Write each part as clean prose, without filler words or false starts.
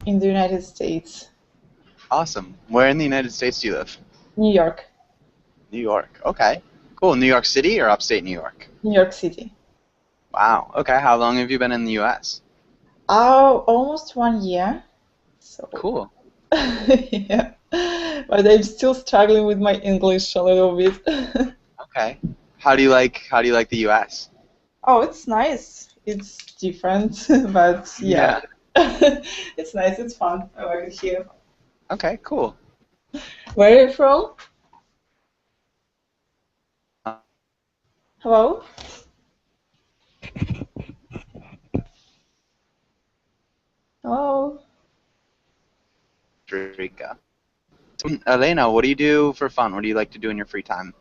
in the United States. Awesome. Where in the United States do you live? New York. New York. Okay. Cool. New York City or upstate New York? New York City. Wow. Okay. How long have you been in the U.S.? Oh, almost 1 year. So, Cool. yeah. But I'm still struggling with my English a little bit. Okay. How do you like the U.S.? Oh, it's nice. It's different, but yeah. Yeah. It's nice. It's fun. I like it here. Okay. Cool. Where are you from? Hello? Hello? Costa Rica. So, Elena, what do you do for fun? What do you like to do in your free time?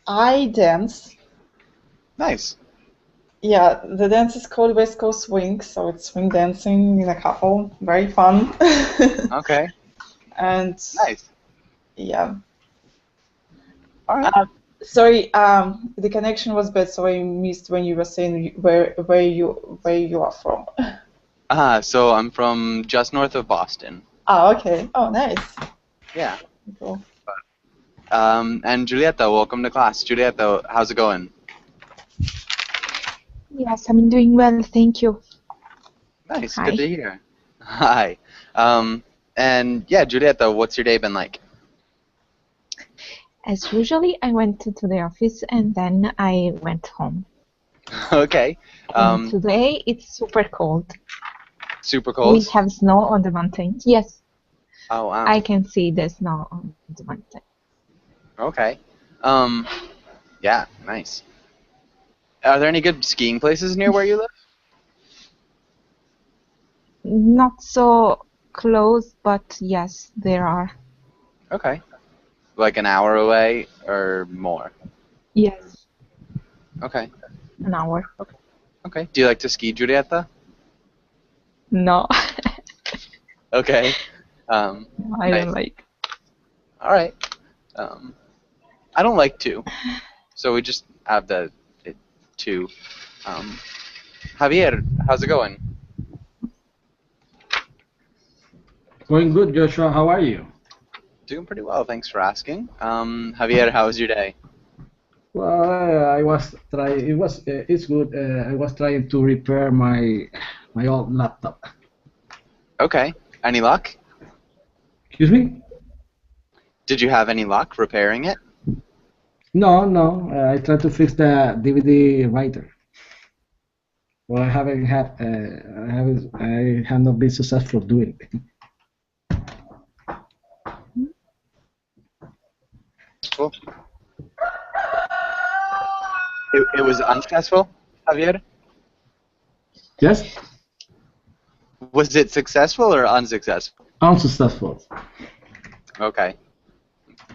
I dance. Nice. Yeah, the dance is called West Coast Swing, so it's swing dancing in a couple. Very fun. Okay. And Nice. yeah. All right. Sorry, the connection was bad, so I missed when you were saying where you are from. So I'm from just north of Boston. Ah, okay. Oh, nice. Yeah. Cool. And Giulietta, welcome to class. Giulietta, how's it going? Yes, I'm doing well, thank you. Nice. Hi. Good to hear. Hi. And yeah, Giulietta, what's your day been like? As usually, I went to the office and then I went home. Okay. And today it's super cold. Super We cold? have snow on the mountains. Yes, Oh, wow. I can see the snow on the mountain. Okay. Yeah, nice. Are there any good skiing places near where you live? Not so close, but yes, there are. Okay. Like an hour away or more? Yes, Okay. an hour. Okay. Do you like to ski, Giulietta? No, Okay. I Nice. don't like. All right. Um, I don't like to, so we just have the two. Um, Javier, how's it going? Going good, Joshua. How are you? Doing pretty well, thanks for asking. Javier, how was your day? Well, I was trying. It's good. I was trying to repair my old laptop. Okay. Any luck? Excuse me? Did you have any luck repairing it? No, no. I tried to fix the DVD writer. Well, I have not been successful doing it. Cool. It was unsuccessful, Javier? Yes, Was it successful or unsuccessful? unsuccessful. Okay.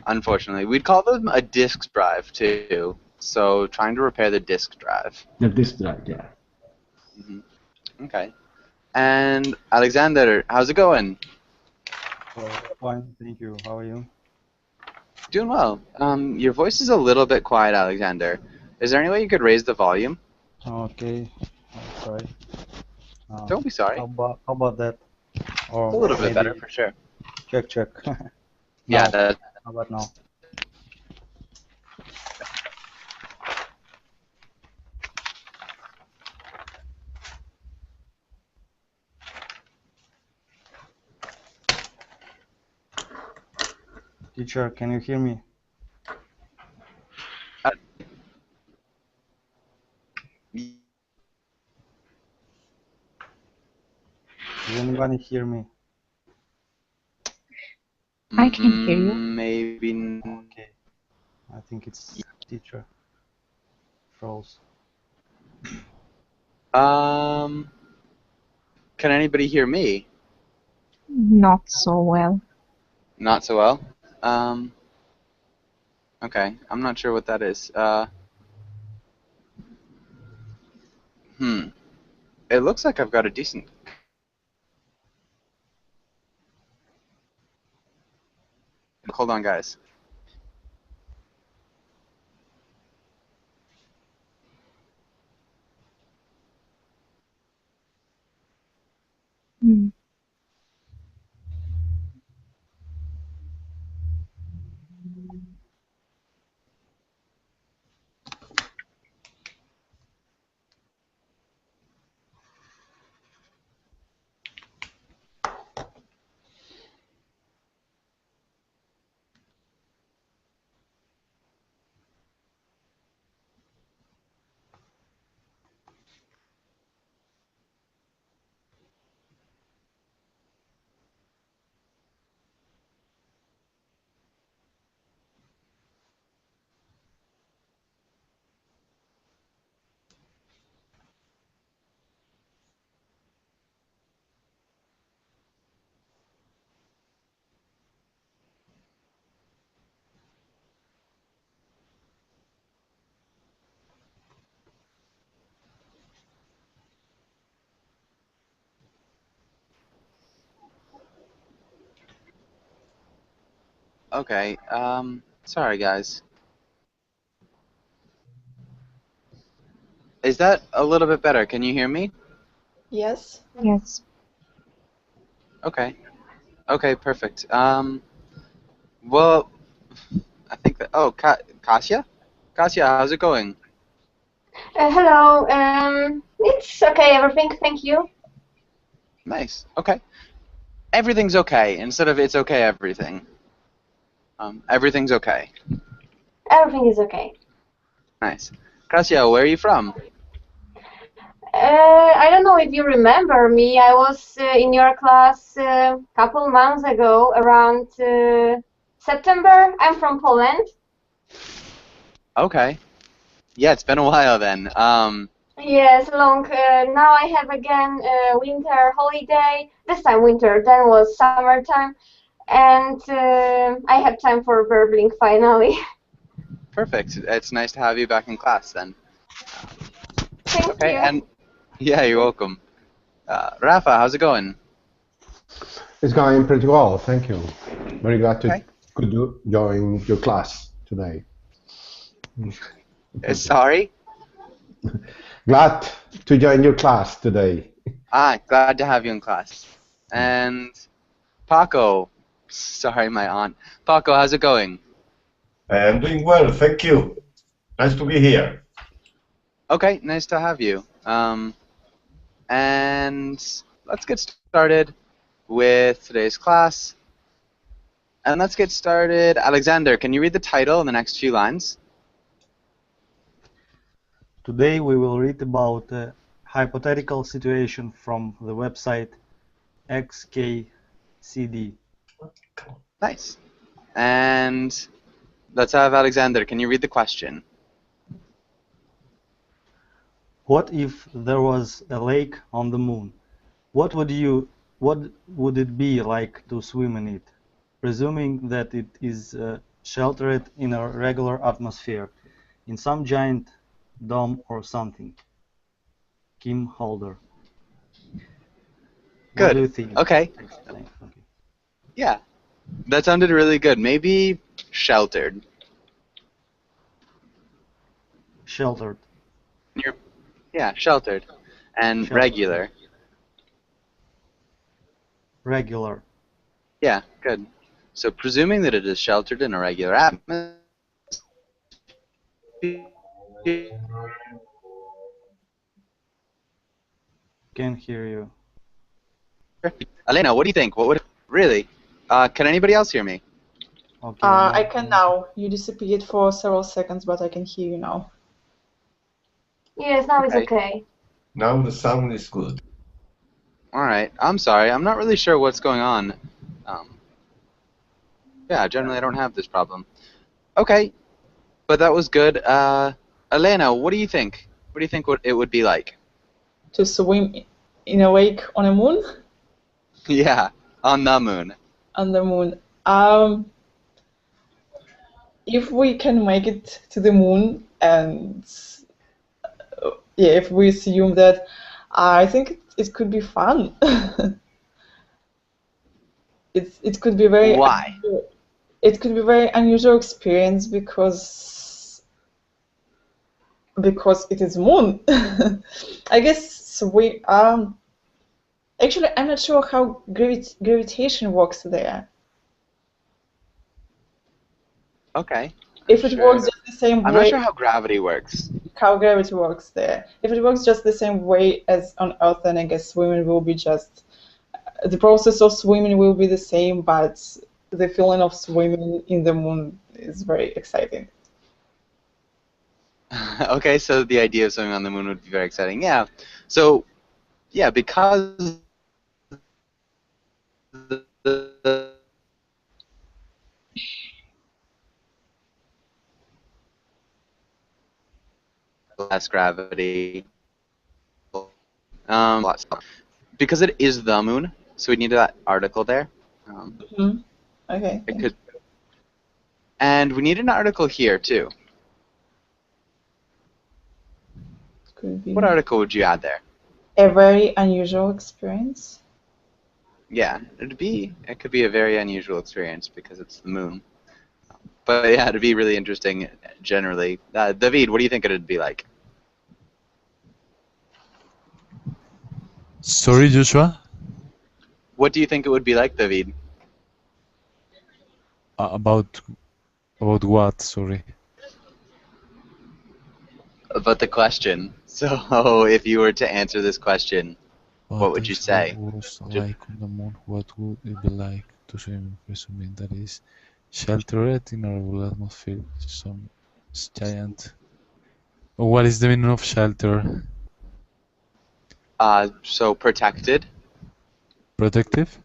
Unfortunately, we'd call them a disk drive too. So trying to repair the disk drive. The disk drive, yeah. Hmm. Okay. And Alexander, how's it going? Fine, thank you. How are you? Doing well. Your voice is a little bit quiet, Alexander. Is there any way you could raise the volume? Okay, I'm sorry. Don't be sorry. How about that? A Or little bit better maybe for sure. check. Yeah, Now, that, how about now? Teacher, can you hear me? uh, Does anybody hear me? I can hear you. maybe. Okay, I think it's teacher froze. Um, can anybody hear me? Not so well. Not so well. Um, okay, I'm not sure what that is. It looks like I've got a decent. Hold on, guys. Okay. Sorry, guys. Is that a little bit better? Can you hear me? Yes. Yes. Okay. Okay, perfect. Well, I think that. Oh, Kasia? Kasia, how's it going? Hello. It's okay, everything. Thank you. Nice. Okay. Everything's okay instead of it's okay everything. Everything's okay. Everything is okay. Nice. Kasia, where are you from? I don't know if you remember me. I was in your class a couple months ago, around September. I'm from Poland. Okay. Yeah, it's been a while then. Yes, long. Now I have again winter holiday. This time winter, then was summertime, and I have time for burbling finally. Perfect. It's nice to have you back in class then. Thank Okay, you. and yeah, you're welcome. Rafa, how's it going? It's going pretty well, thank you. Very glad to Okay. join your class today. Sorry? Glad to join your class today. Glad to have you in class. And Paco, sorry, my aunt. Paco, how's it going? I'm doing well, thank you. Nice to be here. Okay, nice to have you. And let's get started with today's class. And let's get started. Alexander, can you read the title in the next few lines? Today we will read about a hypothetical situation from the website XKCD. Nice. And let's have Alexander. Can you read the question? What if there was a lake on the moon? What would it be like to swim in it, presuming that it is sheltered in a regular atmosphere, in some giant dome or something? Kim Holder. What do you Good. think? Okay. Okay. Yeah. That sounded really good. Maybe sheltered. Sheltered. Yeah, sheltered. And Sheltered. regular. Regular. Yeah, good. So presuming that it is sheltered in a regular atmosphere. Can't hear you. Elena, what do you think? What would really? Can anybody else hear me? Okay. I can now. You disappeared for several seconds, but I can hear you now. Yes, now it's Okay. okay. Now the sound is good. All right. I'm sorry. I'm not really sure what's going on. Yeah, generally I don't have this problem. Okay, but that was good. Elena, what do you think? What do you think it would be like? To swim in a lake on a moon? Yeah, on the moon. On the moon. If we can make it to the moon, and yeah, if we assume that, I think it could be fun. It could be very. Why? It could be a very unusual experience because it is moon. I guess we actually I'm not sure how gravitation works there. Okay. If it Sure. works just the same I'm not way, sure how gravity works. how gravity works there. If it works just the same way as on Earth, then I guess swimming will be just the process of swimming will be the same, but the feeling of swimming in the moon is very exciting. Okay, so the idea of swimming on the moon would be very exciting. Yeah. So, yeah, because the less gravity, because it is the moon, so we need that article there. Mm-hmm. Okay. It could, and we need an article here too. Could be What article would you add there? a very unusual experience. Yeah, it could be a very unusual experience because it's the moon. But yeah, it'd be really interesting generally. David, what do you think it'd be like? Sorry, Joshua? What do you think it would be like, David? About what? Sorry. About the question. So, if you were to answer this question, what would you say? Was like on the moon, what would it be like to swim, presuming that is sheltered in a regular atmosphere, some giant. What is the meaning of shelter? So protected. Protective?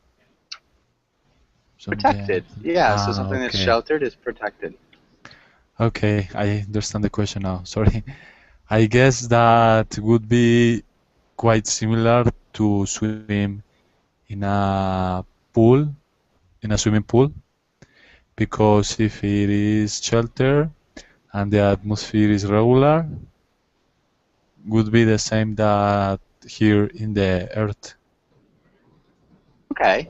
Some Protected. giant. Yeah. So something that's Okay. sheltered is protected. Okay, I understand the question now. Sorry. I guess that would be quite similar to swim in a pool, in a swimming pool, because if it is sheltered and the atmosphere is regular, would be the same that here in the Earth. Okay.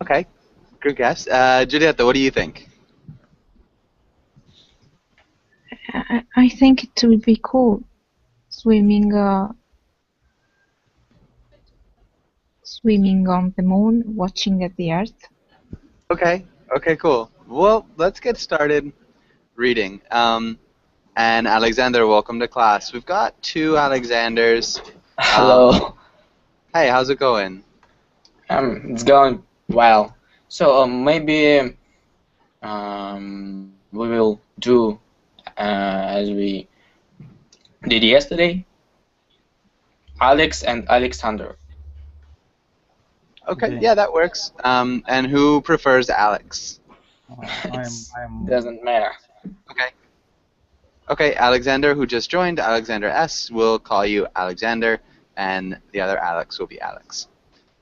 Okay. Good guess. Giulietta, what do you think? I think it would be cool swimming swimming on the moon, watching at the Earth. Okay. Okay. Cool. Well, let's get started reading. And Alexander, welcome to class. We've got two Alexanders. Hello. Hey, how's it going? It's going well. So maybe we will do as we did yesterday. Alex and Alexander. Okay. Yeah, that works. And who prefers Alex? Doesn't matter. Okay. Okay, Alexander, who just joined, Alexander S, will call you Alexander, and the other Alex will be Alex.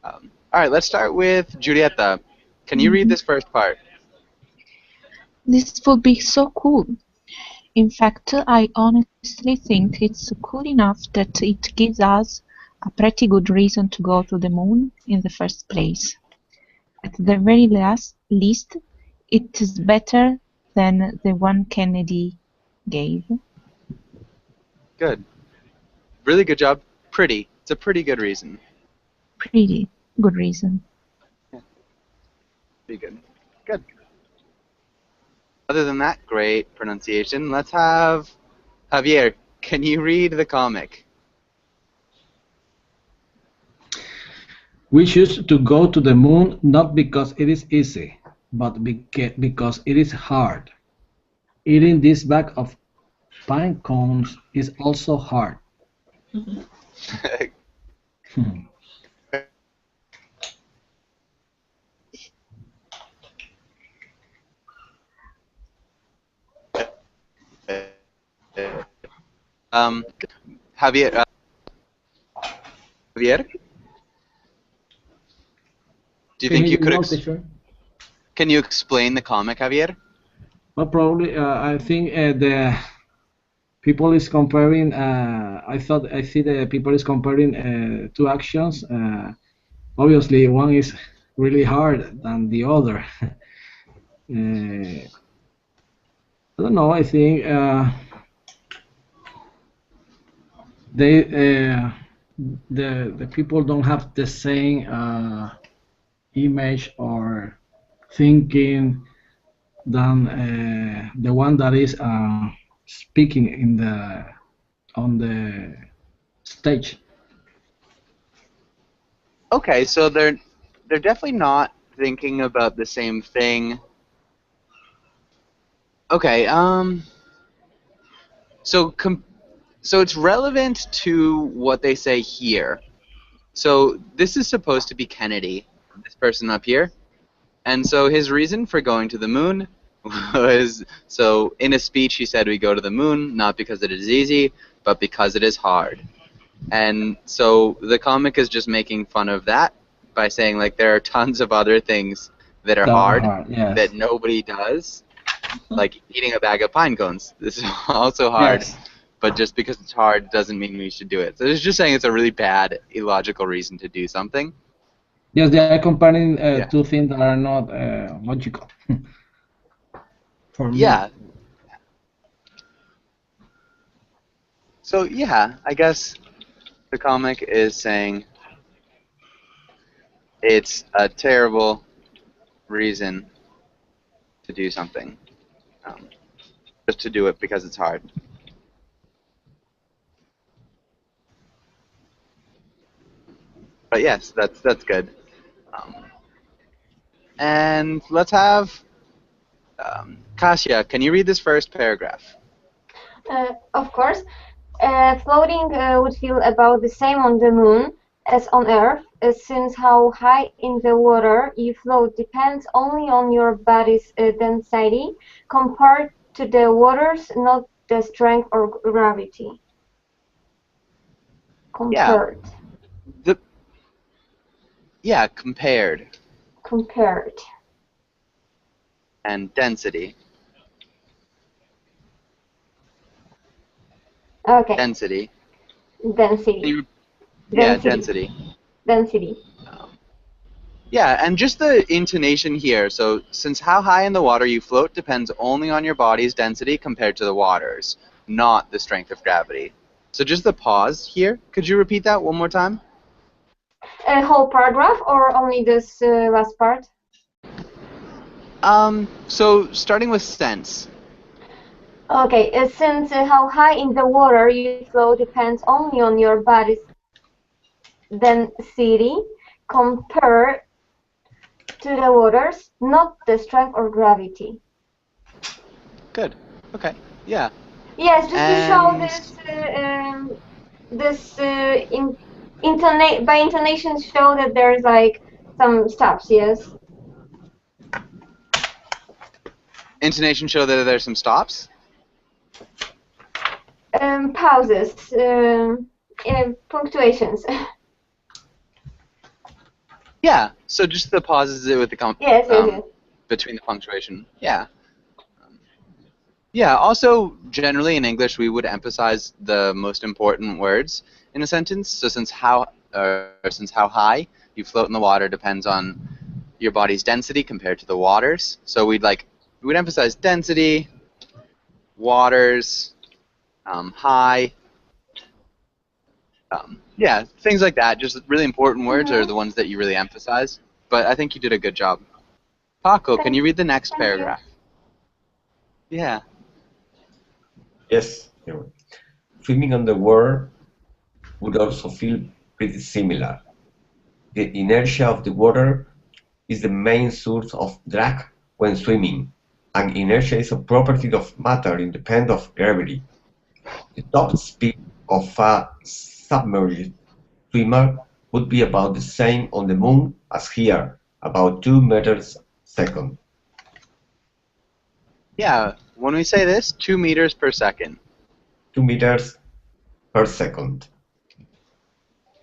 All right, let's start with Giulietta. Can you read this first part? This would be so cool. In fact, I honestly think it's cool enough that it gives us a pretty good reason to go to the moon in the first place. At the very least, it is better than the one Kennedy gave. Good. Really good job. Pretty. It's a pretty good reason. Pretty good reason. Pretty good. Good. Other than that, great pronunciation. Let's have Javier. Can you read the comic? We choose to go to the moon not because it is easy, but because it is hard. Eating this bag of pine cones is also hard. Javier? Javier? Do you think you could... Can you explain the comic, Javier? Well, probably, I think the people is comparing. I see the people is comparing two actions. Obviously, one is really hard than the other. I don't know. I think the people don't have the same image or thinking than the one that is speaking on the stage. Okay, so they're definitely not thinking about the same thing. Okay, so it's relevant to what they say here. So this is supposed to be Kennedy, this person up here. And so his reason for going to the moon was, so in a speech he said we go to the moon not because it is easy, but because it is hard. And so the comic is just making fun of that by saying like there are tons of other things that are hard yes. that nobody does, like eating a bag of pine cones. This is also hard, Yes. but just because it's hard doesn't mean we should do it. So it's just saying it's a really bad, illogical reason to do something. Yes, they are comparing Yeah. two things that are not logical. for me. Yeah. So yeah, I guess the comic is saying it's a terrible reason to do something, just to do it because it's hard. But yes, that's good. And let's have Kasia. Can you read this first paragraph? Of course. Floating would feel about the same on the moon as on Earth, since how high in the water you float depends only on your body's density compared to the waters, not the strength or gravity. Compared. Compared. Compared. And density. Okay. Density. Density. Yeah, density. Density. Yeah, and just the intonation here. So, since how high in the water you float depends only on your body's density compared to the water's, not the strength of gravity. So just the pause here. Could you repeat that one more time? A whole paragraph or only this last part? So starting with sense. Okay, since how high in the water you float depends only on your body's density compared to the waters, not the strength or gravity. Good. Okay. Yeah. Yes, just to show by intonation show that there's like some stops. Yes. Intonation show that there's some stops. Pauses. Punctuations. Yeah. So just the pauses with the yes. Between the punctuation. Yeah. Yeah. Also, generally in English, we would emphasize the most important words in a sentence. So since how high you float in the water depends on your body's density compared to the waters. So we would emphasize density, waters, high. Yeah, things like that. Just really important words are the ones that you really emphasize. But I think you did a good job. Paco, can you read the next paragraph? Yeah. Yes. Swimming underwater would also feel pretty similar. The inertia of the water is the main source of drag when swimming, and inertia is a property of matter independent of gravity. The top speed of a submerged swimmer would be about the same on the moon as here, about 2 meters per second. Yeah, when we say this, 2 meters per second. 2 meters per second.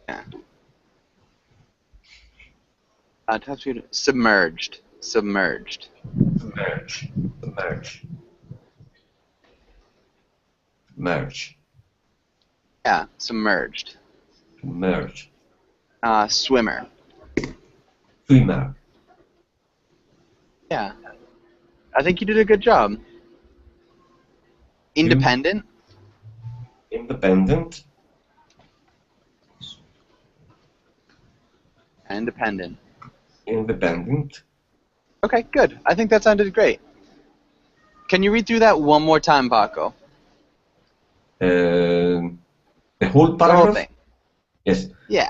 Yeah. Top speed, submerged. Submerged. Submerge. Submerge. Merge. Yeah, submerged. Merge. Swimmer. Swimmer. Yeah. I think you did a good job. Independent. Independent. Independent. Independent. Okay, good. I think that sounded great. Can you read through that one more time, Paco? The whole paragraph? The whole thing. Yes. Yeah.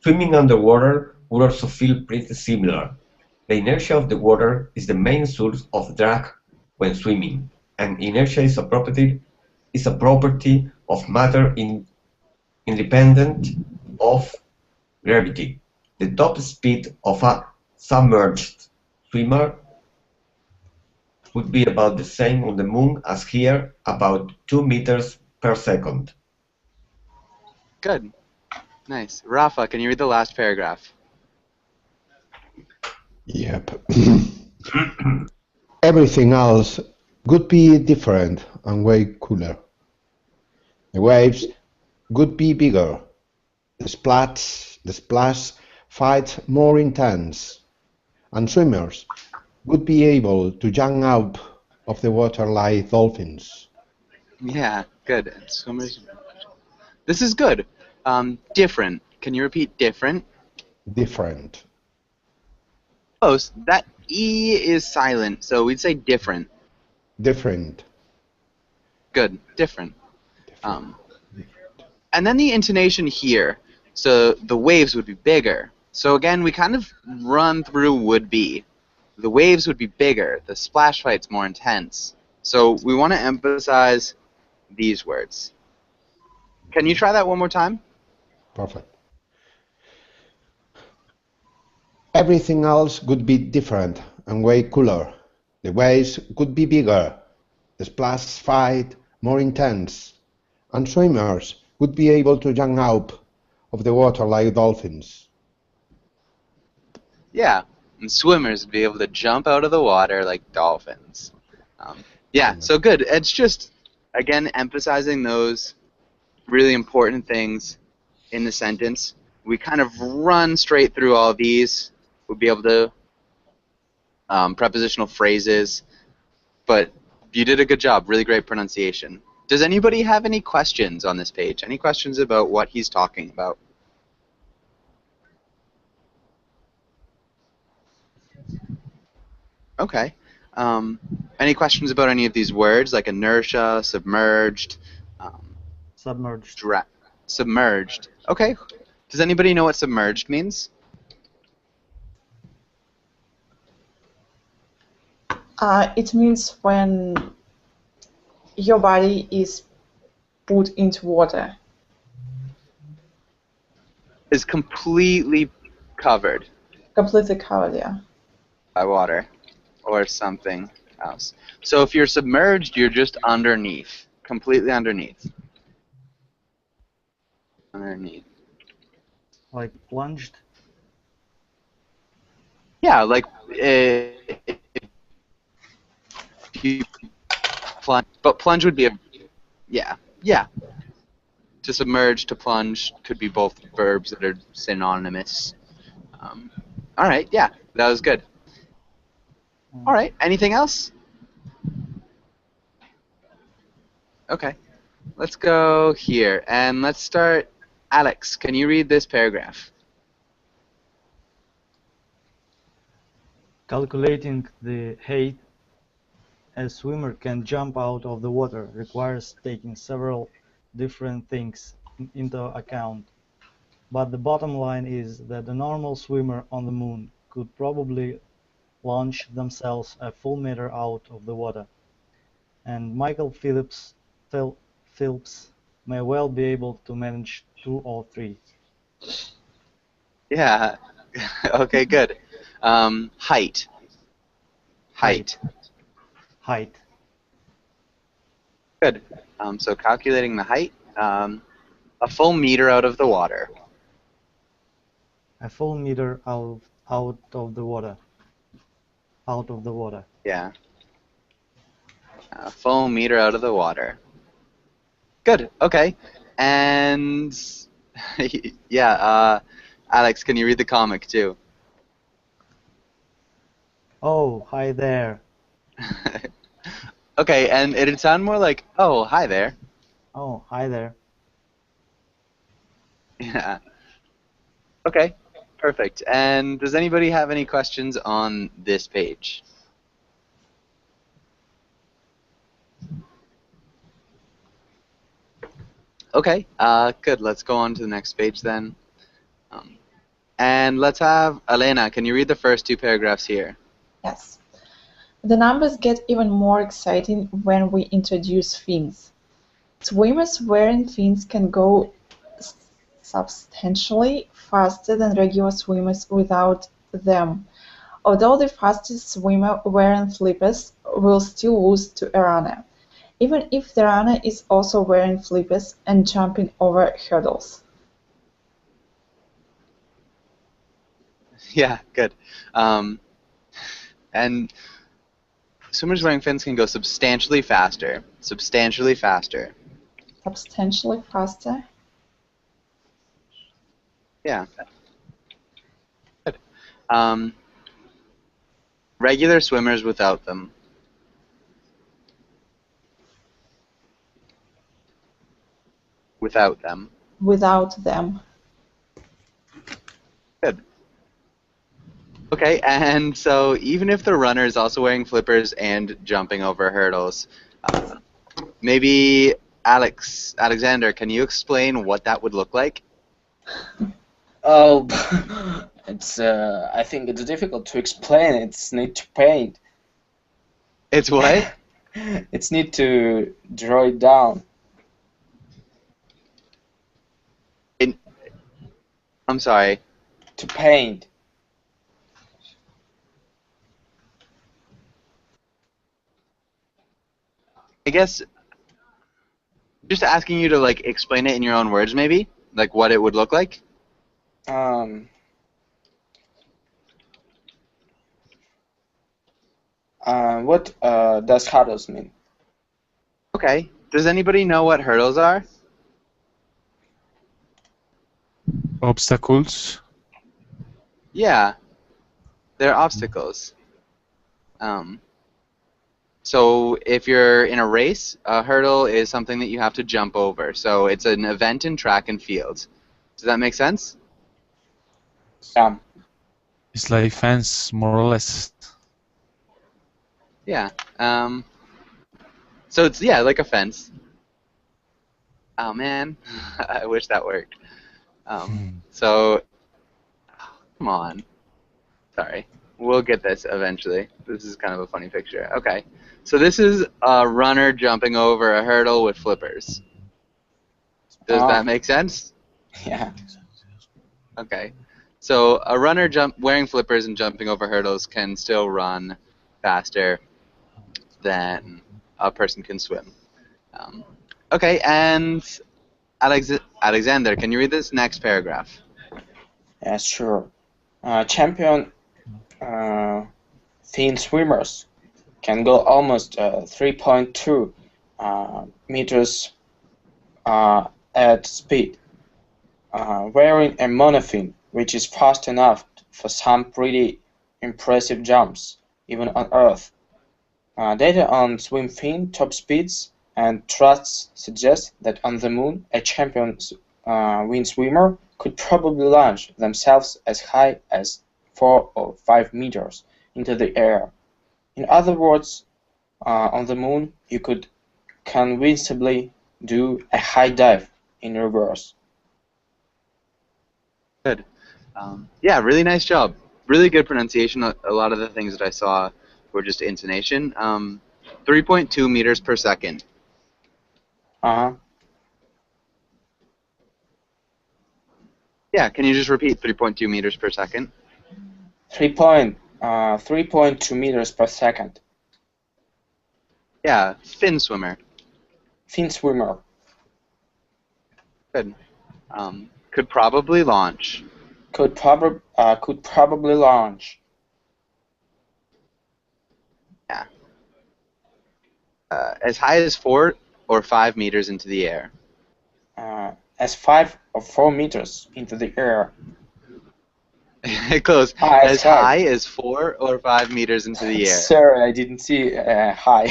Swimming underwater would also feel pretty similar. The inertia of the water is the main source of drag when swimming, and inertia is a property of matter independent of gravity. The top speed of a submerged swimmer would be about the same on the moon as here, about 2 meters per second. Good. Nice. Rafa, can you read the last paragraph? Yep. Everything else would be different and way cooler. The waves would be bigger. The splash fight more intense, and swimmers would be able to jump up of the water like dolphins. Yeah, good. And swimmers. This is good. Different. Can you repeat different? Different. Close. That E is silent, so we'd say different. Different. Good. Different. And then the intonation here. So the waves would be bigger. So again, we kind of run through would be. The waves would be bigger. The splash fight's more intense. So we want to emphasize these words. Can you try that one more time? Perfect. Everything else would be different and way cooler. The waves could be bigger, the splash fight more intense, and swimmers would be able to jump out of the water like dolphins. Yeah, and swimmers would be able to jump out of the water like dolphins. Yeah, so good. It's just, again, emphasizing those really important things in the sentence. We kind of run straight through all these. We'll be able to prepositional phrases, but you did a good job. Really great pronunciation. Does anybody have any questions on this page? Any questions about what he's talking about? Okay. Any questions about any of these words, like inertia, submerged? Submerged. Submerged. Okay. Does anybody know what submerged means? It means when your body is put into water. Is completely covered. Completely covered, yeah. By water or something else. So if you're submerged, you're just underneath. Completely underneath. Underneath. Like plunged? Yeah, like if you plunge, but plunge would be a, yeah. To submerge, to plunge could be both verbs that are synonymous. All right, yeah, that was good. All right, anything else? Okay, let's go here, and let's start. Alex, can you read this paragraph? Calculating the height a swimmer can jump out of the water requires taking several different things into account. But the bottom line is that a normal swimmer on the moon could probably launch themselves a full meter out of the water, and Michael Phelps may well be able to manage 2 or 3. Yeah. Okay, good. Height. Height. Good. So calculating the height. A full meter out of the water. A full meter out of the water. Out of the water. Yeah. A full meter out of the water. Good. Okay. And yeah, Alex, can you read the comic too? Oh, hi there. Okay, and it'd sound more like, oh, hi there. Oh, hi there. Yeah. Okay, perfect. And does anybody have any questions on this page? Okay, good. Let's go on to the next page then. And let's have Elena. Can you read the first 2 paragraphs here? Yes. The numbers get even more exciting when we introduce fins. Swimmers wearing fins can go substantially faster than regular swimmers without them, although the fastest swimmer wearing flippers will still lose to a runner, even if the runner is also wearing flippers and jumping over hurdles. Yeah, good. And swimmers wearing fins can go substantially faster. Substantially faster. Substantially faster? Yeah. Good. Regular swimmers without them. without them. Without them. Good. Okay, and so even if the runner is also wearing flippers and jumping over hurdles, maybe Alexander, can you explain what that would look like? Oh, it's. I think it's difficult to explain. It's need to paint. It's what? It's need to draw it down. I'm sorry. To paint. I guess just asking you to like explain it in your own words, maybe, like what it would look like. What does hurdles mean? Okay. Does anybody know what hurdles are? Obstacles. Yeah, they're obstacles. So if you're in a race, a hurdle is something that you have to jump over. So it's an event in track and field. Does that make sense? It's like fence, more or less. Yeah. So it's like a fence. Oh man, I wish that worked. So come on. Sorry. We'll get this eventually. This is kind of a funny picture. Okay. So this is a runner jumping over a hurdle with flippers. Does that make sense? Yeah. Okay. So a runner wearing flippers and jumping over hurdles can still run faster than a person can swim. Okay, and Alexander, can you read this next paragraph? Yeah, sure. Champion Finn swimmers can go almost 3.2 meters at speed, wearing a monofin, which is fast enough for some pretty impressive jumps, even on Earth. Data on swim fin top speeds and thrusts suggest that on the Moon, a champion wind swimmer could probably launch themselves as high as 4 or 5 meters into the air. In other words, on the Moon, you could convincingly do a high dive in reverse. Good. Yeah, really nice job. Really good pronunciation. A lot of the things that I saw were just intonation. 3.2 meters per second. Uh-huh. Yeah, can you just repeat 3.2 meters per second? 3.2 meters per second. Yeah, fin swimmer. Fin swimmer. Good. Could probably launch. Could probably launch. Yeah. As high as 4 or 5 meters into the air. As 5 or 4 meters into the air. Close. As high as 4 or 5 meters into the air. Sorry, I didn't see high.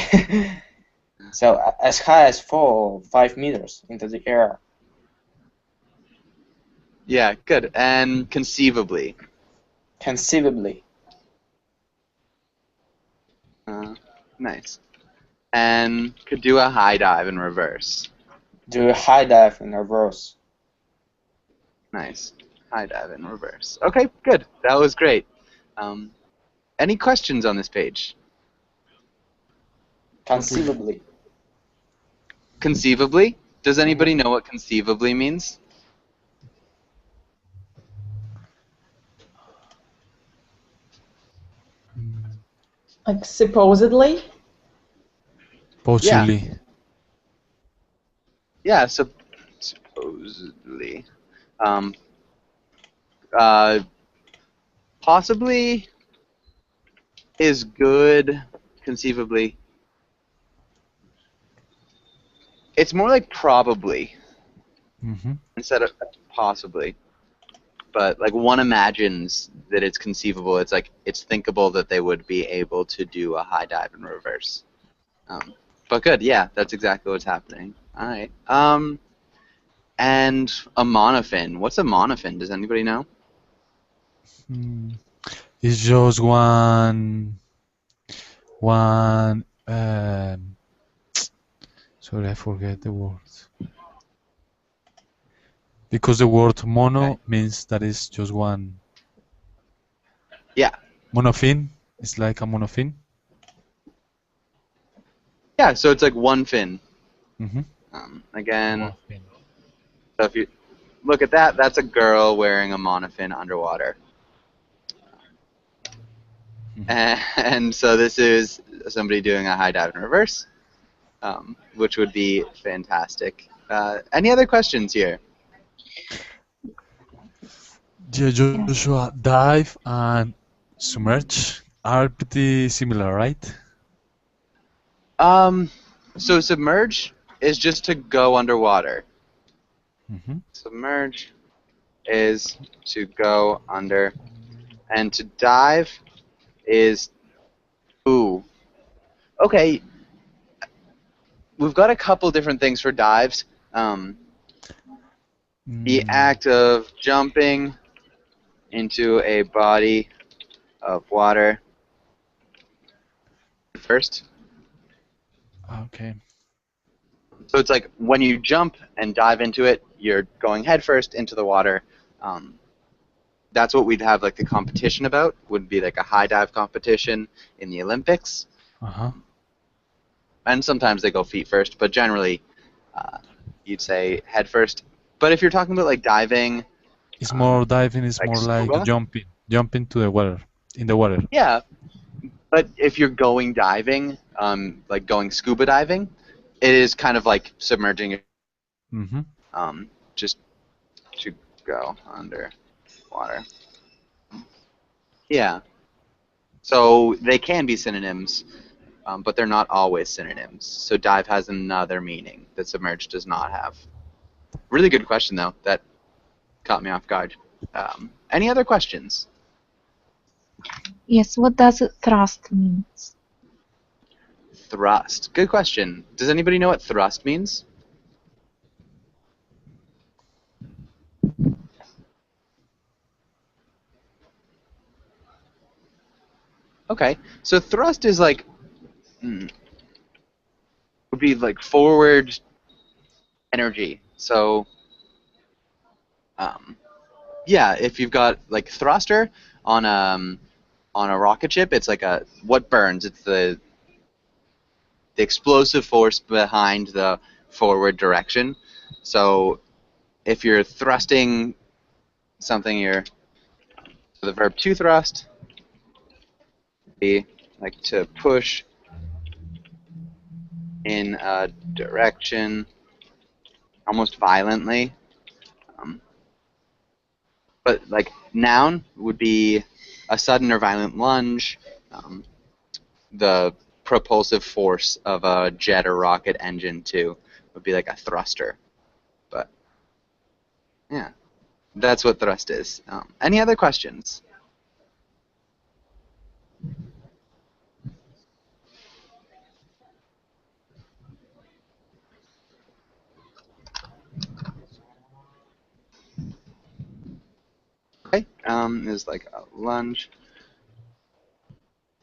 So as high as 4 or 5 meters into the air. Yeah, good. And conceivably. Conceivably. Nice. And could do a high dive in reverse. Do a high dive in reverse. Nice. High dive in reverse. Okay, good. That was great. Any questions on this page? Conceivably. Conceivably? Does anybody know what conceivably means? Like supposedly? Possibly. Yeah, supposedly. Possibly is good, conceivably. It's more like probably instead of possibly. But like one imagines that it's conceivable. It's like it's thinkable that they would be able to do a high dive in reverse. But good, yeah, that's exactly what's happening. All right. and a monofin. What's a monofin? Does anybody know? It's just one. Sorry, I forget the word. Because the word mono means that it's just one. Yeah. Monofin. It's like a monofin. Yeah, so it's like one fin. Mm-hmm. Again, so if you look at that, that's a girl wearing a monofin underwater. And so this is somebody doing a high dive in reverse, which would be fantastic. Any other questions here? Yeah, Joshua, dive and submerge are pretty similar, right? So submerge is just to go underwater. Mm-hmm. Submerge is to go under, and to dive is okay. We've got a couple different things for dives. The act of jumping into a body of water first. Okay. So it's like when you jump and dive into it, you're going headfirst into the water. That's what we'd have like the competition about. Would be like a high dive competition in the Olympics. Uh-huh. And sometimes they go feet first, but generally you'd say head first. But if you're talking about like diving, it's more diving. It's like more scuba? like jumping to the water, in the water. Yeah, but if you're going diving, like going scuba diving, it is kind of like submerging. Mm-hmm. Just to go under water. Yeah. So they can be synonyms, but they're not always synonyms. So dive has another meaning that submerge does not have. Really good question, though. That caught me off guard. Any other questions? Yes, what does thrust mean? Thrust. Good question. Does anybody know what thrust means? Okay. So thrust is like would be like forward energy. So yeah, if you've got like thruster on a rocket ship, it's like what burns. It's the explosive force behind the forward direction. So if you're thrusting something, so the verb to thrust would be like to push in a direction almost violently. But like noun would be a sudden or violent lunge, the propulsive force of a jet or rocket engine too would be like a thruster. But yeah, that's what thrust is. Any other questions? Okay, there's like a lunge.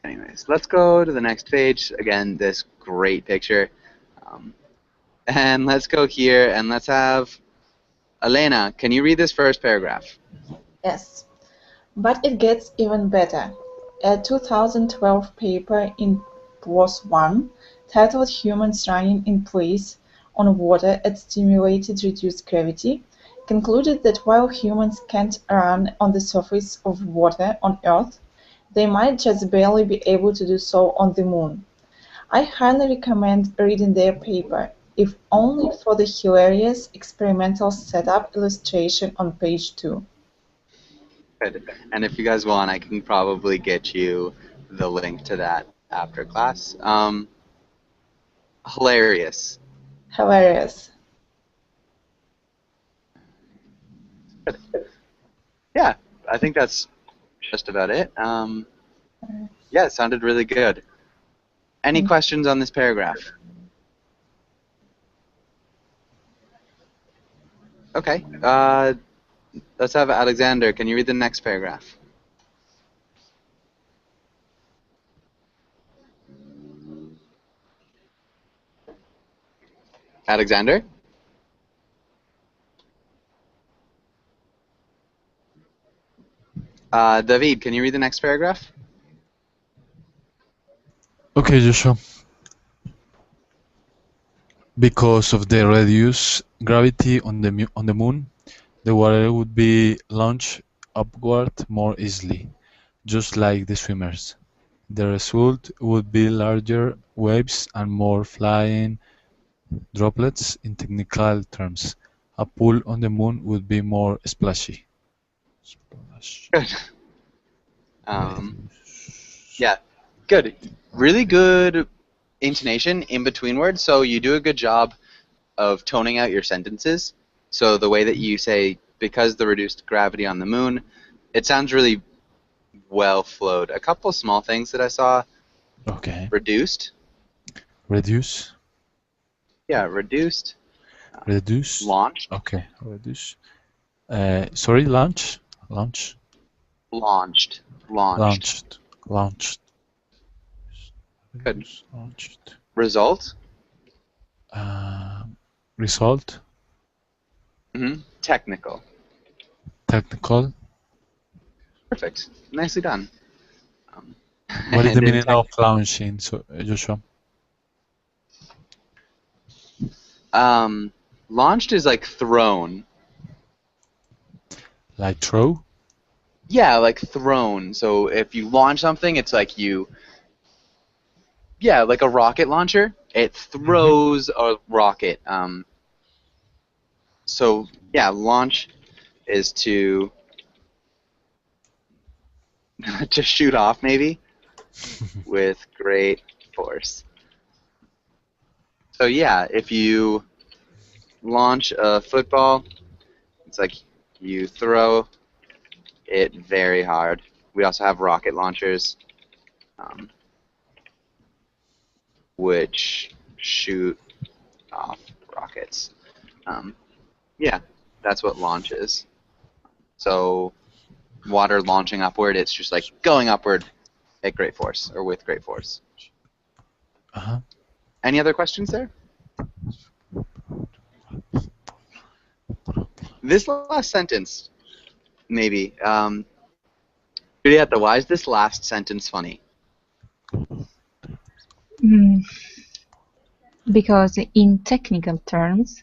Anyways, let's go to the next page. Again, this great picture. And let's go here and let's have Elena. Can you read this first paragraph? Yes, but it gets even better. A 2012 paper in PLOS One, titled Humans Running in Place on Water at Stimulated Reduced Gravity, concluded that while humans can't run on the surface of water on Earth, they might just barely be able to do so on the Moon. I highly recommend reading their paper, if only for the hilarious experimental setup illustration on page 2. Good. And if you guys want, I can probably get you the link to that after class. Hilarious. Hilarious. Good. Yeah, I think that's just about it. Yeah, it sounded really good. Any questions on this paragraph? Okay. Let's have Alexander. Can you read the next paragraph? Alexander? David, can you read the next paragraph? Okay, Joshua. Because of the reduced gravity on the moon, the water would be launched upward more easily, just like the swimmers. The result would be larger waves and more flying droplets. In technical terms, a pool on the moon would be more splashy. Good. Yeah, good. Really good intonation in between words, so you do a good job of toning out your sentences. So the way that you say, because the reduced gravity on the moon, it sounds really well flowed. A couple small things that I saw. Okay. Reduced. Reduce. Yeah, reduced. Reduce. Launched. Okay, reduce. Sorry, launch. Launch. Launched. Launched. Launched. Good. Launched. Result. Result. Technical. Technical. Perfect. Nicely done. What is the meaning of launching, Joshua? Launched is like thrown. Like throw? Yeah, like thrown. So if you launch something, it's like you... Yeah, like a rocket launcher. It throws a rocket. So, yeah, launch is to... to shoot off, maybe, with great force. So, yeah, if you launch a football, it's like you throw it very hard. We also have rocket launchers, which shoot off rockets. Yeah, that's what launch is. So water launching upward, it's just like going upward at great force, or with great force. Any other questions there? This last sentence, maybe. Julieta, why is this last sentence funny? Because in technical terms,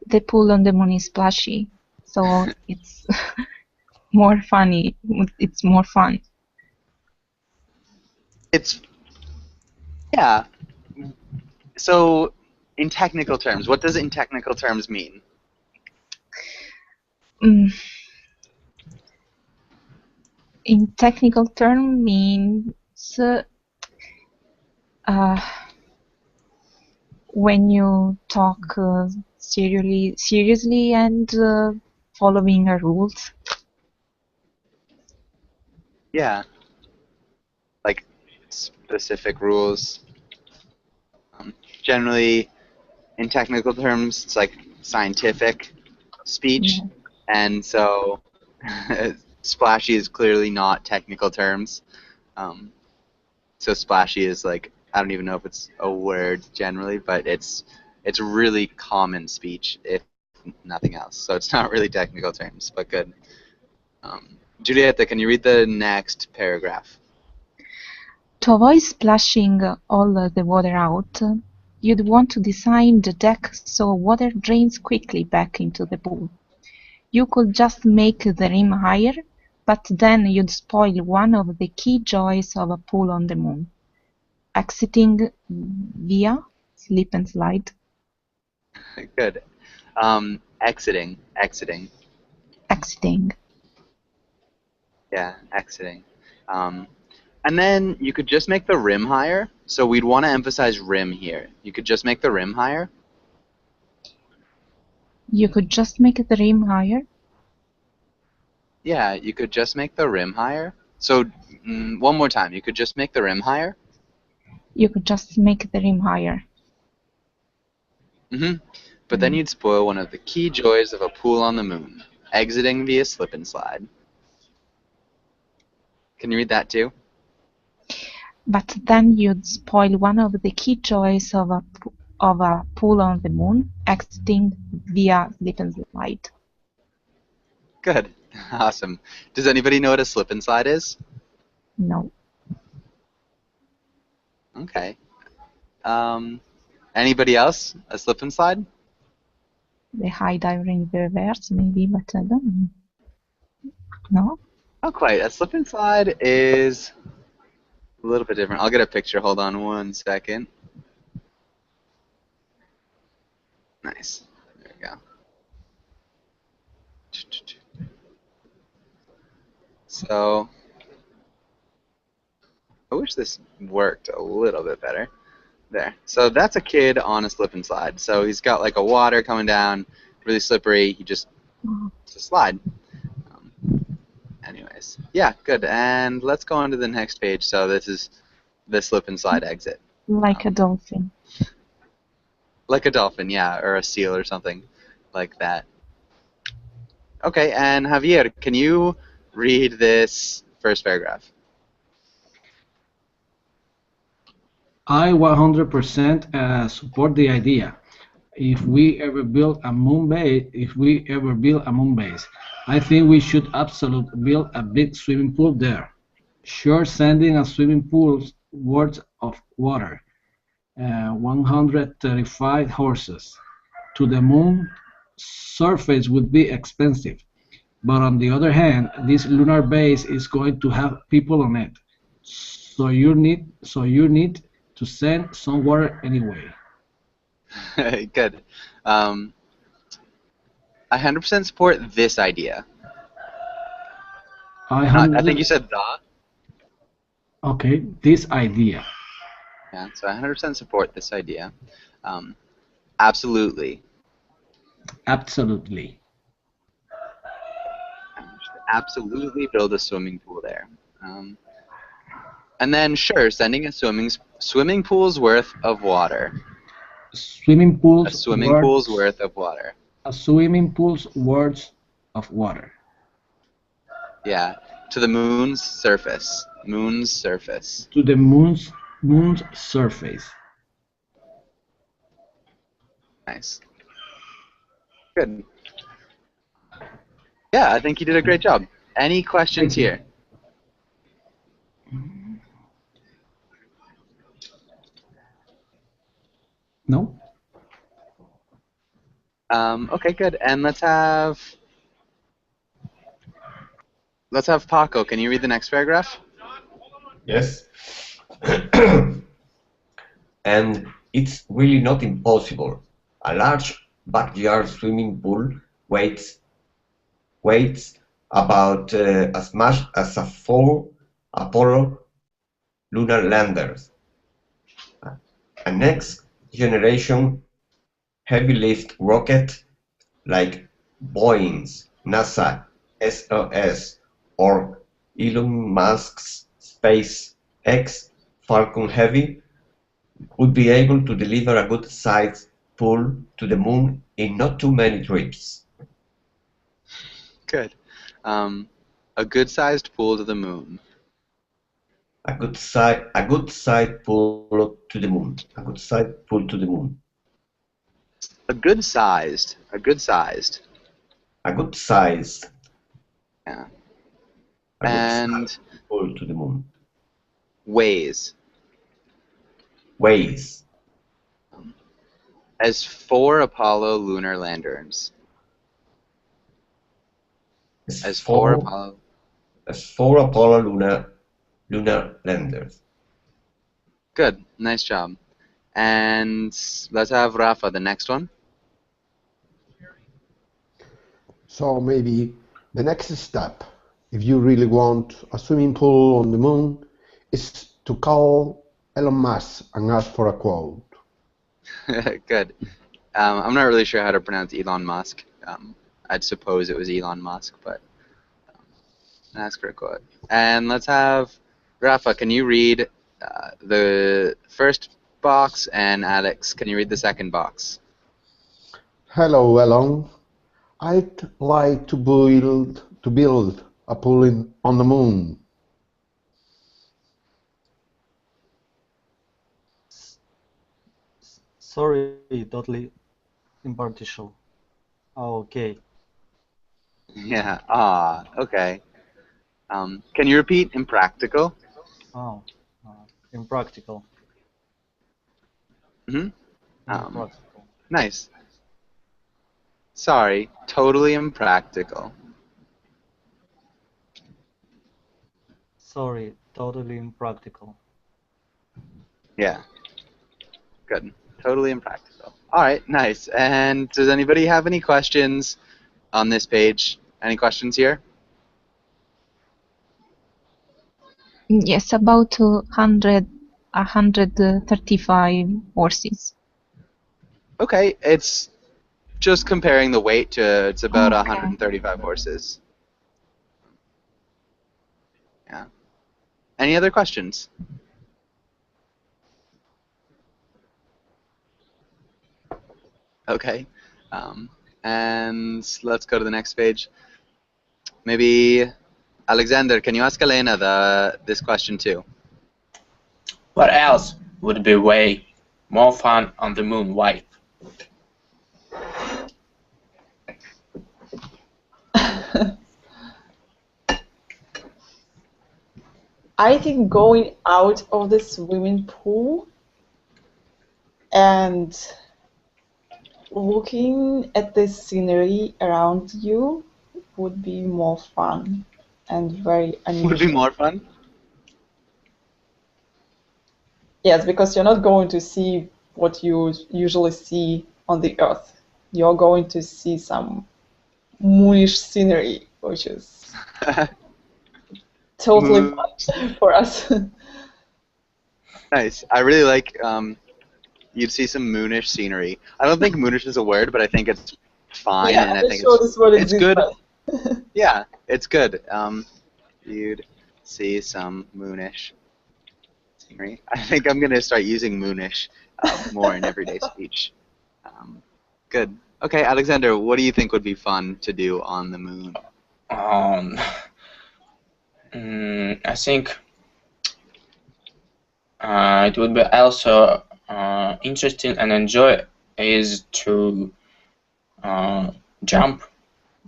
the pool on the moon is splashy, so it's more funny. It's more fun. It's, yeah. So, in technical terms, what does in technical terms mean? In technical terms means when you talk seriously and following rules. Yeah. Like specific rules. Generally, in technical terms, it's like scientific speech, and so splashy is clearly not technical terms. So splashy is like, I don't even know if it's a word generally, but it's really common speech, if nothing else. So it's not really technical terms, but good. Julieta, can you read the next paragraph? To avoid splashing all the water out, you'd want to design the deck so water drains quickly back into the pool. You could just make the rim higher, but then you'd spoil one of the key joys of a pool on the moon. Exiting via slip and slide. Good. Exiting. Yeah, exiting. And then you could just make the rim higher. So we'd want to emphasize rim here. You could just make the rim higher. You could just make the rim higher. Yeah, you could just make the rim higher. So one more time. You could just make the rim higher. You could just make the rim higher. But then you'd spoil one of the key joys of a pool on the moon, exiting via slip and slide. Can you read that too? But then you'd spoil one of the key joys of a pool on the moon, exiting via slip and slide. Good. Awesome. Does anybody know what a slip and slide is? No. Okay. Anybody else? A slip and slide? The high dive in reverse, maybe, but I don't know. No? Not quite. A slip and slide is a little bit different. I'll get a picture. Hold on one second. Nice. There we go. So, I wish this worked a little bit better. There. So that's a kid on a slip and slide. So he's got like a water coming down, really slippery. It's a slide. Anyways, yeah, good. And let's go on to the next page. So this is the slip and slide exit. Like a dolphin. Like a dolphin, yeah, or a seal or something like that. Okay, and Javier, can you read this first paragraph? I 100% support the idea. If we ever build a moon base, I think we should absolutely build a big swimming pool there. Sure, sending a swimming pool's worth of water, 135 horses, to the moon surface would be expensive. But on the other hand, this lunar base is going to have people on it. So you need to send some water anyway. Good. I 100% support this idea. I think you said the. Okay, this idea. Yeah, so I 100% support this idea. Absolutely. Absolutely. Absolutely build a swimming pool there. And then, sure, sending a swimming pool's worth of water. Swimming pool's A swimming pool's worth of water. A swimming pool's worth of water. Yeah, to the moon's surface. Moon's surface. To the moon's surface. Nice. Good. Yeah, I think you did a great job. Any questions here? No? Okay, good. And let's have Paco. Can you read the next paragraph? Yes. And it's really not impossible. A large backyard swimming pool weighs about as much as 4 Apollo lunar landers. A next generation heavy lift rocket like Boeing's NASA SLS or Elon Musk's SpaceX Falcon Heavy would be able to deliver a good-sized pool to the moon in not too many trips. Good. A good-sized pool to the moon. A good-sized pool to the moon. A good-sized pool to the moon. A good-sized. A good-sized. A good-sized. Yeah. And pool to the moon. Weighs. Weighs. As 4 Apollo lunar landers. As 4 Apollo. As 4 Apollo lunar landers. Good. Nice job. And let's have Rafa, the next one. So maybe the next step, if you really want a swimming pool on the moon, is to call Elon Musk and ask for a quote. Good. I'm not really sure how to pronounce Elon Musk. I'd suppose it was Elon Musk, but ask for a quote. And let's have Rafa, can you read the first box, and Alex, can you read the second box? Hello, Elon. I'd like to build a pool on the moon. Sorry, totally impartial. Okay. Yeah. Ah. Okay. Can you repeat impractical? Oh, impractical. Hmm. Impractical. Nice. Sorry. Totally impractical. Sorry, totally impractical. Yeah. Good. Totally impractical. All right. Nice. And does anybody have any questions on this page? Any questions here? Yes, about 135 horses. Okay. It's just comparing the weight to it's about Okay. 135 horses. Yeah. Any other questions? Okay. And let's go to the next page. Maybe Alexander, can you ask Elena this question too? What else would be way more fun on the moon? Why? I think going out of the swimming pool and looking at the scenery around you would be more fun and very unusual. Would be more fun? Yes, because you're not going to see what you usually see on the Earth. You're going to see some moonish scenery, which is totally fun for us. Nice. I really like you'd see some moonish scenery. I don't think moonish is a word, but I think it's fine, Yeah, and I I'm think sure this word it's exists, good. but Yeah, it's good. You'd see some moonish scenery. I think I'm gonna start using moonish more in everyday speech. Good. Okay, Alexander, what do you think would be fun to do on the moon? I think it would be also interesting and enjoy is to jump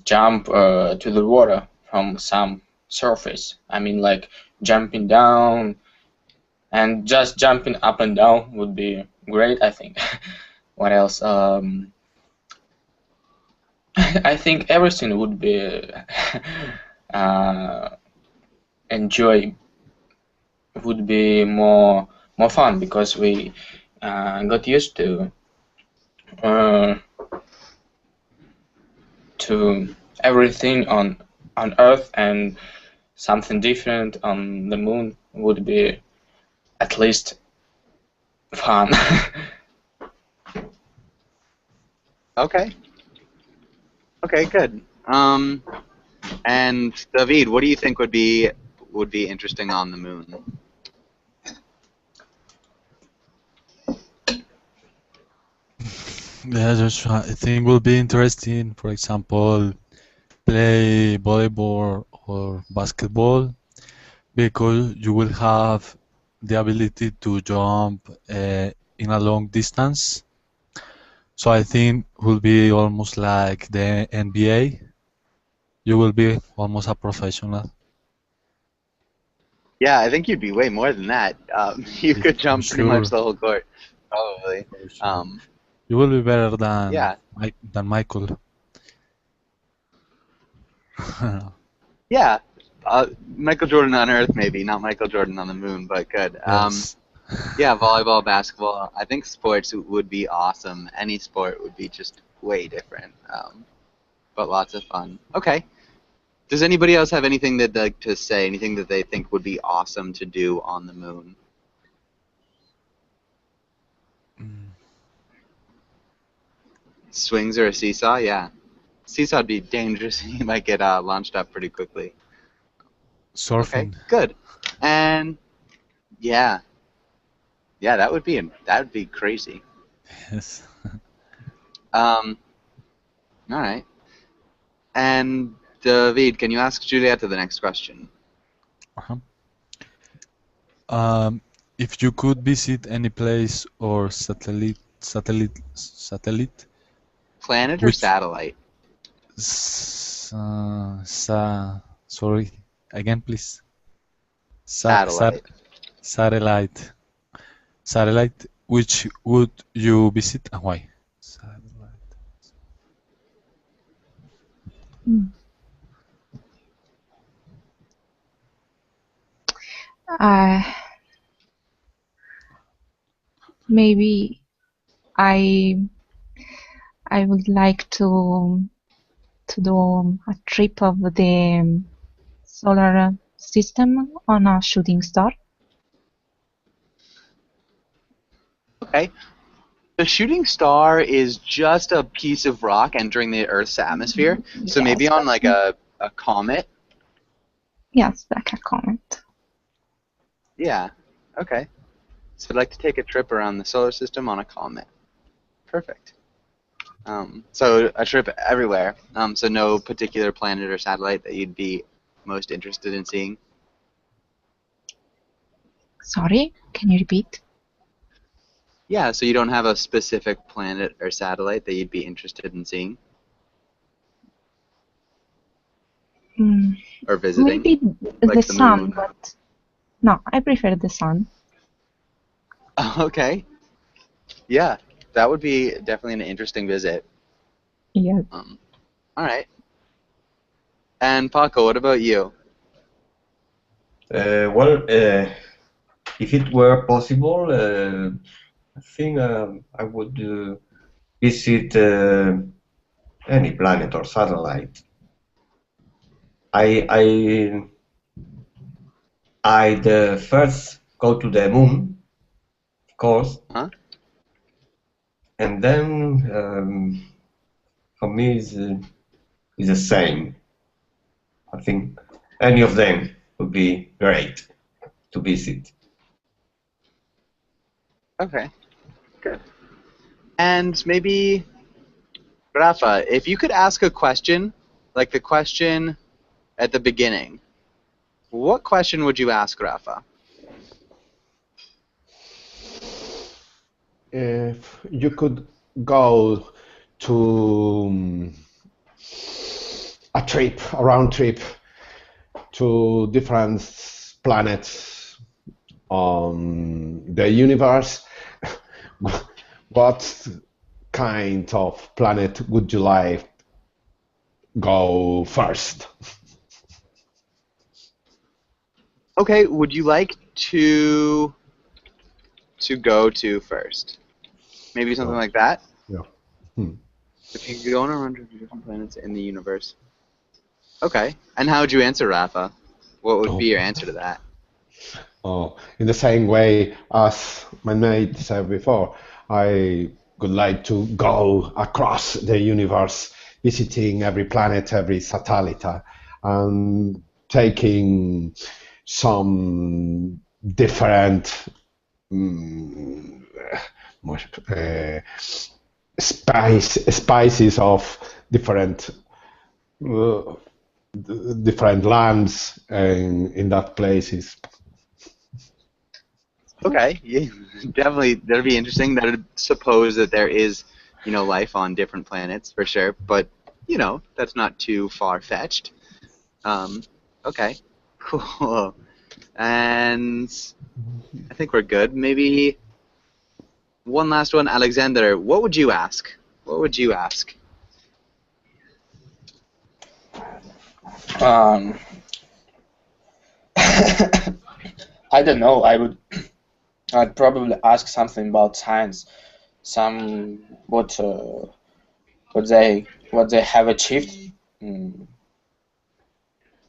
to the water from some surface. I mean, like jumping down and just jumping up and down would be great, I think. What else? I think everything would be enjoy would be more fun because we got used to everything on Earth, and something different on the moon would be at least fun. Okay. Okay, good. And David, what do you think would be interesting on the moon? Yeah, Joshua, I think will be interesting, for example, play volleyball or basketball, because you will have the ability to jump in a long distance. So I think will be almost like the NBA. You will be almost a professional. Yeah, I think you'd be way more than that. You could jump pretty Sure. much the whole court, probably. You will be better than Yeah. Michael. Yeah, Michael Jordan on Earth, maybe not Michael Jordan on the moon, but good. Yes. Yeah, volleyball, basketball. I think sports would be awesome. Any sport would be just way different, but lots of fun. Okay. Does anybody else have anything they'd like to say? Anything that they think would be awesome to do on the moon? Swings or a seesaw? Yeah. Seesaw'd be dangerous. You might get launched up pretty quickly. Surfing. Okay, good. And yeah, that would be crazy. Yes. All right. And David, can you ask Julieta the next question? Uh-huh. If you could visit any place or satellite, Planet or which satellite? sorry, again, please. Satellite. Satellite. Satellite. Which would you visit and why? Satellite. Maybe I would like to do a trip of the solar system on a shooting star. Okay. The shooting star is just a piece of rock entering the Earth's atmosphere. So maybe Yes, on like a comet. yes, like a comet. Yeah. Okay. So I'd like to take a trip around the solar system on a comet. Perfect. So a trip everywhere. So no particular planet or satellite that you'd be most interested in seeing. Sorry, can you repeat? Yeah, so you don't have a specific planet or satellite that you'd be interested in seeing or visiting? Maybe Like the the sun, moon. but no, I prefer the sun. Okay. Yeah, that would be definitely an interesting visit. Yes. All right. And Paco, what about you? Well, if it were possible, I think I would visit any planet or satellite. I'd first go to the moon, of course, Huh? and then for me is the same. I think any of them would be great to visit. Okay. Good. And maybe, Rafa, if you could ask a question, like the question at the beginning, what question would you ask, Rafa? If you could go to a round trip to different planets on the universe, what kind of planet would you like go first? Okay, would you like to go to first? Maybe something like that? Yeah. If you could go on a run to different planets in the universe. Okay. And how would you answer, Rafa? What would be your answer to that? Oh, in the same way as my mate said before, I would like to go across the universe, visiting every planet, every satellite, and taking some different spices of different different lands in that places. Okay, yeah, definitely that'd be interesting. That would suppose that there is, life on different planets for sure. But that's not too far fetched. Okay, cool. And I think we're good. Maybe one last one, Alexander. What would you ask? What would you ask? I don't know. I'd probably ask something about science, what they have achieved,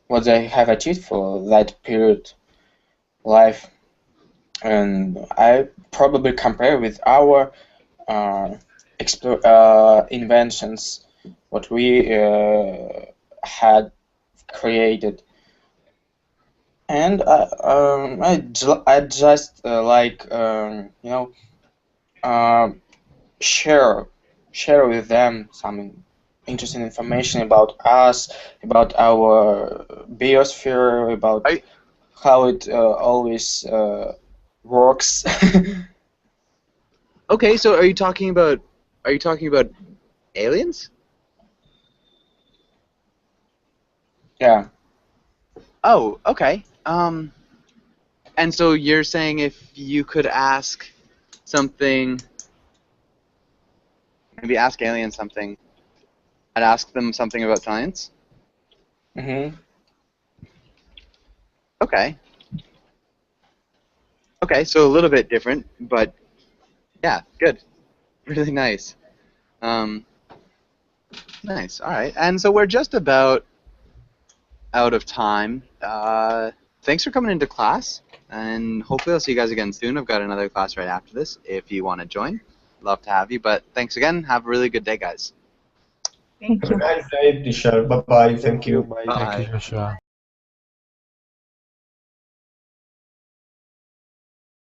what they have achieved for that period life, and I probably compare with our inventions, what we had created. And I just like share with them some interesting information about us, about our biosphere, about how it always works. Okay, so are you talking about aliens? Yeah. Oh, okay. And so you're saying if you could ask something, maybe ask aliens something, I'd ask them something about science? Mm-hmm. Okay. Okay, so a little bit different, but yeah, good. Really nice. Nice, alright. And so we're just about out of time. Thanks for coming into class, and hopefully I'll see you guys again soon. I've got another class right after this if you want to join. Love to have you, but thanks again. Have a really good day, guys. Thank Have a you. nice day, teacher. Bye bye. Thank you. Thank you, Joshua.